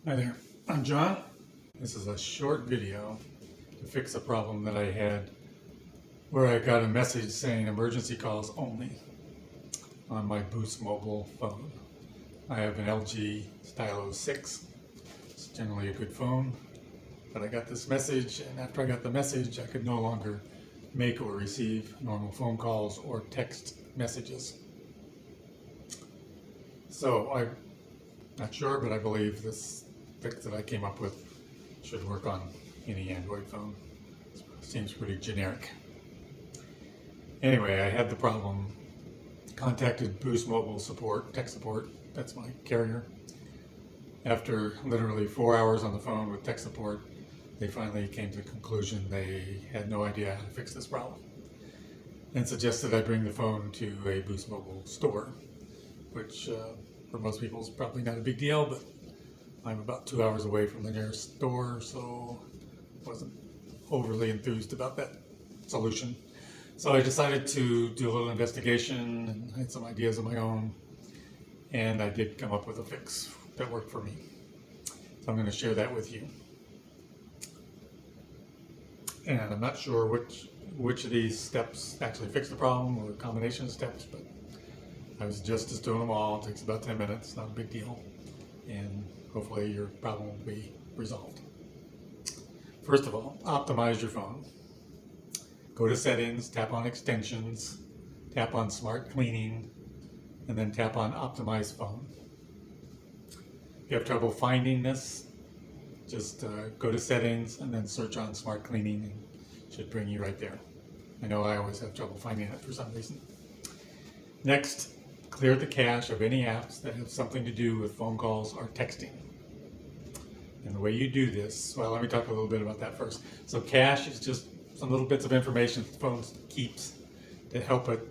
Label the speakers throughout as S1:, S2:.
S1: Hi there, I'm John. This is a short video to fix a problem that I had where I got a message saying emergency calls only on my Boost mobile phone. I have an LG Stylo 6. It's generally a good phone, but I got this message, and after I got the message I could no longer make or receive normal phone calls or text messages. So I'm not sure, but I believe this fix that I came up with should work on any Android phone. Seems pretty generic. Anyway, I had the problem, contacted Boost Mobile support, tech support, that's my carrier. After literally 4 hours on the phone with tech support, they finally came to the conclusion they had no idea how to fix this problem and suggested I bring the phone to a Boost Mobile store, which for most people is probably not a big deal, but I'm about 2 hours away from the nearest store, so wasn't overly enthused about that solution. So I decided to do a little investigation, and I had some ideas of my own, and I did come up with a fix that worked for me. So I'm going to share that with you. And I'm not sure which of these steps actually fix the problem, or a combination of steps, but I was just doing them all. It takes about 10 minutes, not a big deal. And hopefully your problem will be resolved. First of all, optimize your phone. Go to settings, tap on extensions, tap on smart cleaning, and then tap on optimize phone. If you have trouble finding this, just go to settings and then search on smart cleaning, and it should bring you right there. I know I always have trouble finding it for some reason. Next, clear the cache of any apps that have something to do with phone calls or texting. And the way you do this, well, let me talk a little bit about that first. So cache is just some little bits of information the phone keeps to help it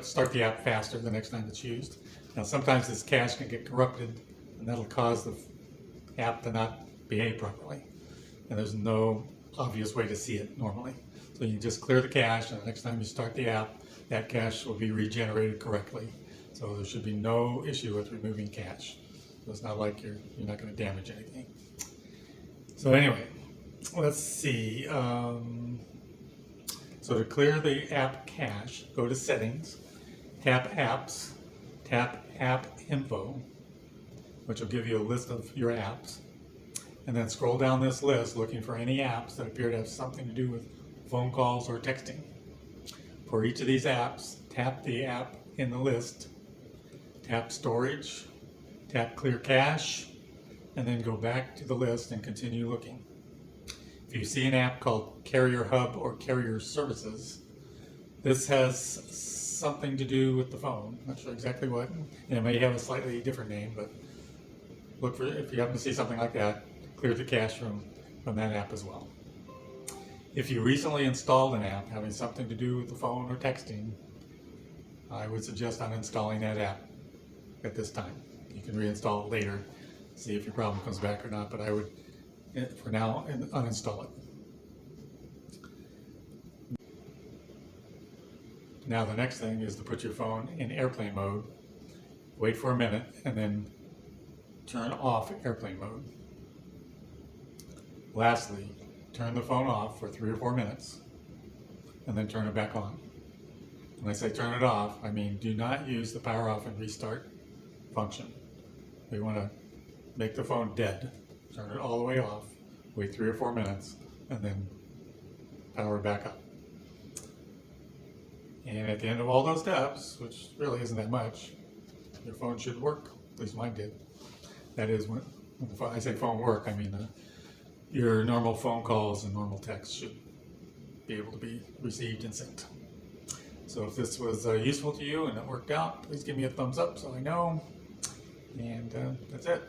S1: start the app faster the next time it's used. Now sometimes this cache can get corrupted, and that'll cause the app to not behave properly. And there's no obvious way to see it normally. So you just clear the cache, and the next time you start the app, that cache will be regenerated correctly. So there should be no issue with removing cache. So it's not like you're not going to damage anything. So anyway, let's see. So to clear the app cache, go to settings, tap apps, tap app info, which will give you a list of your apps, and then scroll down this list looking for any apps that appear to have something to do with phone calls or texting. For each of these apps, tap the app in the list, tap storage, tap clear cache, and then go back to the list and continue looking. If you see an app called Carrier Hub or Carrier Services, this has something to do with the phone. I'm not sure exactly what. It may have a slightly different name, but look for it. If you happen to see something like that, clear the cache from that app as well. If you recently installed an app having something to do with the phone or texting, I would suggest uninstalling that app at this time. You can reinstall it later, see if your problem comes back or not, but I would, for now, uninstall it. Now the next thing is to put your phone in airplane mode, wait for a minute, and then turn off airplane mode. Lastly, turn the phone off for 3 or 4 minutes, and then turn it back on. When I say turn it off, I mean do not use the power off and restart function. You want to make the phone dead. Turn it all the way off, wait 3 or 4 minutes, and then power it back up. And at the end of all those steps, which really isn't that much, your phone should work. At least mine did. That is, when I say phone work, I mean your normal phone calls and normal texts should be able to be received and sent. So if this was useful to you and it worked out, please give me a thumbs up so I know. And that's it.